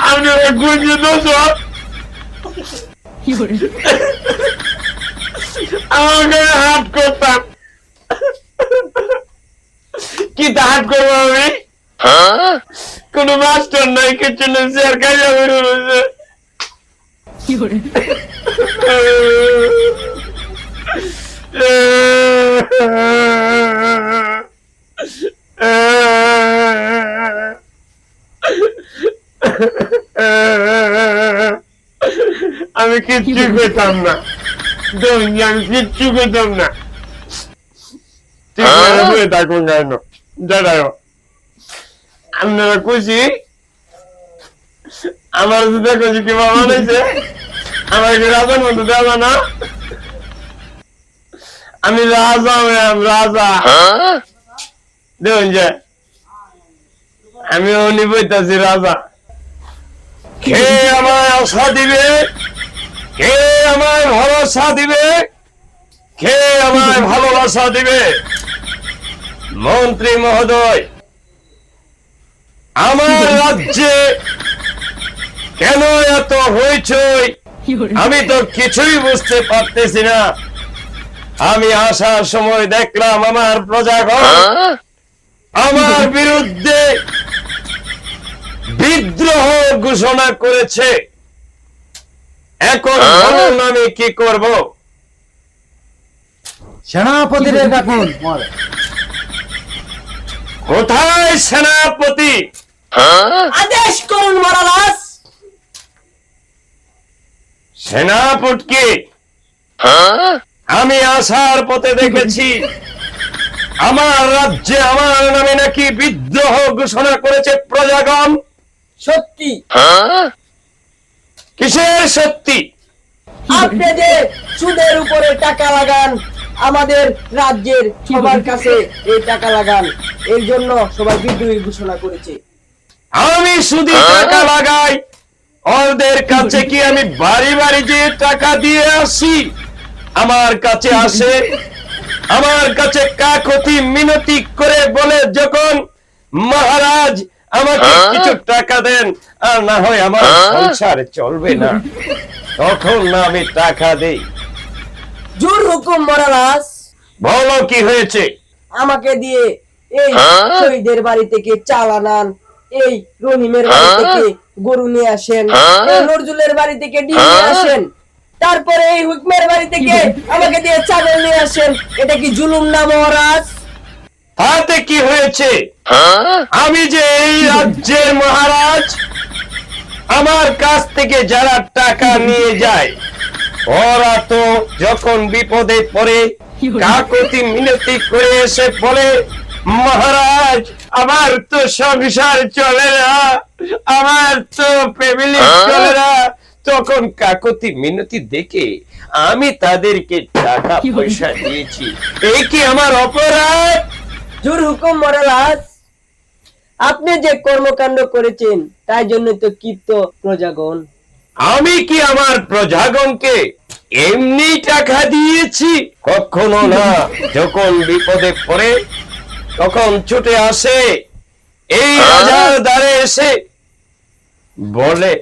আপনারা গুঞ্জে দোষক আমাকে হাত করতাম কি হাত করবো আমি কোন মাস্টার নাই কিছু নেই স্যার কাজা বেরো রয়েছে আমি কিচ্ছু পেতাম না আমি কিচ্ছু পেতাম না ঠিক হয়ে থাকুন কেন দাঁড়ায় আপনারা খুশি আমার দেখো কি বাবা বানাইছে আমার কি রাজার মতো দেওয়া না আমি রাজা রাজা দেখুন যে আমি উনি বইতাছি রাজা কে আমায় আশা দিবে কে আমায় ভরসা দিবে কে আমায় ভালোবাসা দিবে মন্ত্রী মহোদয় আমার রাজ্যে কেন এত হইচই আমি তো কিছুই বুঝতে পারতেছি না আমি আসার সময় দেখলাম আমার প্রজাগণ আমার বিরুদ্ধে বিদ্রোহ ঘোষণা করেছে এখন বলুন আমি কি করব সেনাপতিরে ডাকুন কোথায় সেনাপতি আদেশ করুন মহারাজ সেনাপতি আমি আসার পথে দেখেছি আমার রাজ্যে আমার নামে নাকি বিদ্রোহ ঘোষণা করেছে প্রজাগণ সত্যি কিসের সত্যি আপনি যে সুদের উপরে টাকা লাগান আমাদের রাজ্যের সবার কাছে এই টাকা লাগান এর জন্য সবাই বিদ্রোহী ঘোষণা করেছে আমি শুধু টাকা লাগাই ওদের কাছে কি আমি বাড়ি বাড়ি যে টাকা দিয়ে আসি আমার কাছে আসে আমার কাছে কাকতি মিনতি করে বলে যখন মহারাজ আমাকে কিছু টাকা দেন আর না হয় আমার সংসার চলবে না তখন না আমি টাকা দেই জোর হুকুম মহারাজ বলো কি হয়েছে আমাকে দিয়ে এই শহীদের বাড়ি থেকে চাল আনান এই রহিমের বাড়ি থেকে গরু নিয়ে আসেন এই নজরুলের বাড়ি থেকে ডিম নিয়ে আসেন তারপরে এই হুকমের বাড়ি থেকে আমাকে দিয়ে চাদর নিয়ে আসেন এটা কি জুলুম না মহারাজ তাতে কি হয়েছে আমি যে এই রাজ্যের মহারাজ আমার কাছ থেকে যারা টাকা নিয়ে যায় ওরা তো যখন বিপদে পড়ে কাকতি মিনতি করে এসে বলে মহারাজ আমার তো সংসার চলে না আমার তো ফ্যামিলি চলে না তখন কাকতি মিনতি দেখে আমি তাদেরকে টাকা পয়সা দিয়েছি এই কি আমার অপরাধ জোর হুকুম মহারাজ আপনি যে কর্মকাণ্ড করেছেন তাই জন্য তো ক্ষিপ্ত প্রজাগণ আমি কি আমার প্রজাগণকে এমনি টাকা দিয়েছি কখনো না যখন বিপদে পড়ে তখন ছুটে আসে এই রাজার দ্বারে এসে বলে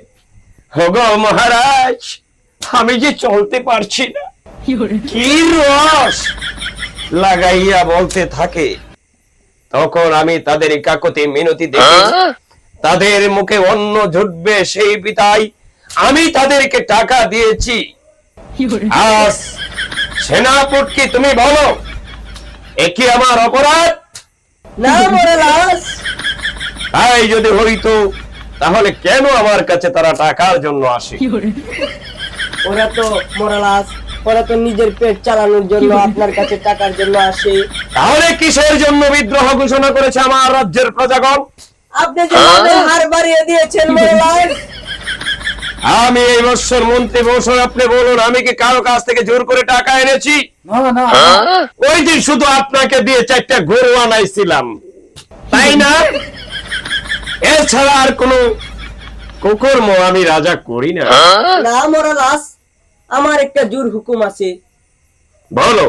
হগো মহারাজ আমি যে চলতে পারছি না কি রস লাগাইয়া বলতে থাকে তখন আমি তাদের কাকতি মিনতি দেখি তাদের মুখে অন্ন ঝুটবে সেই বিদায় আমি তাদেরকে টাকা দিয়েছি আজ সেনাপতি তুমি বলো এ কি আমার অপরাধ না মহারাজ তাই যদি হইতো তাহলে কেন আমার কাছে তারা টাকার জন্য আসে ওরা তো মহারাজ ওরা তো নিজের পেট চালানোর জন্য আপনার কাছে টাকার জন্য আসে তাহলে কিসের জন্য বিদ্রোহ ঘোষণা করেছে আমার রাজ্যের প্রজাগণ আপনি যে আমাদের হার বাড়িয়ে দিয়েছেন মহারাজ আমি এই বছর মন্ত্রী বছর আপনি বলুন আমি কি কারো কাছ থেকে জোর করে টাকা এনেছি না না ওই দিন শুধু আপনাকে দিয়ে 4টা গরু আনাইছিলাম তাই না এছাড়া আর কোনো কুকর্ম আমি রাজা করি না না মহারাজ আমার একটা জোর হুকুম আছে বলো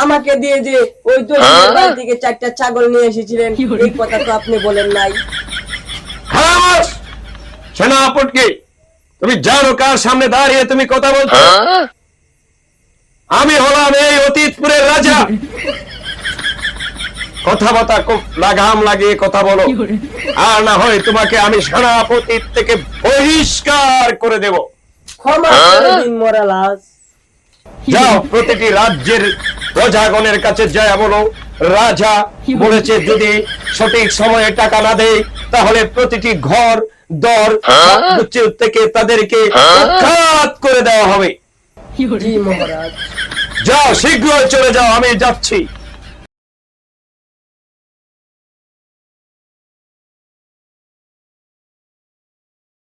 আমাকে দিয়ে যে ওই দর্জির বাড়ি থেকে 4টা ছাগল নিয়ে এসেছিলেন এই কথা তো আপনি বলেন নাই। খালাস! সেনাপতি, তুমি জানো কার সামনে দাঁড়িয়ে তুমি কথা বলছো? আমি হলাম এই অতীতপুরের রাজা। কথাবার্তা খুব লাগাম লাগিয়ে কথা বলো, আর না হয় তোমাকে আমি সেনাপতির থেকে বহিষ্কার করে দেব। ক্ষমা করে দিন মরালাস। যাও, প্রতিটি রাজ্যের প্রজাগণের কাছে যায় বলো, রাজা বলেছে যদি সঠিক সময়ে টাকা না দেয় তাহলে প্রতিটি ঘর দর সবকিছু থেকে তাদেরকে উৎখাত করে দেওয়া হবে। জি মহারাজ। যাও, শীঘ্রই চলে যাও, আমি যাচ্ছি।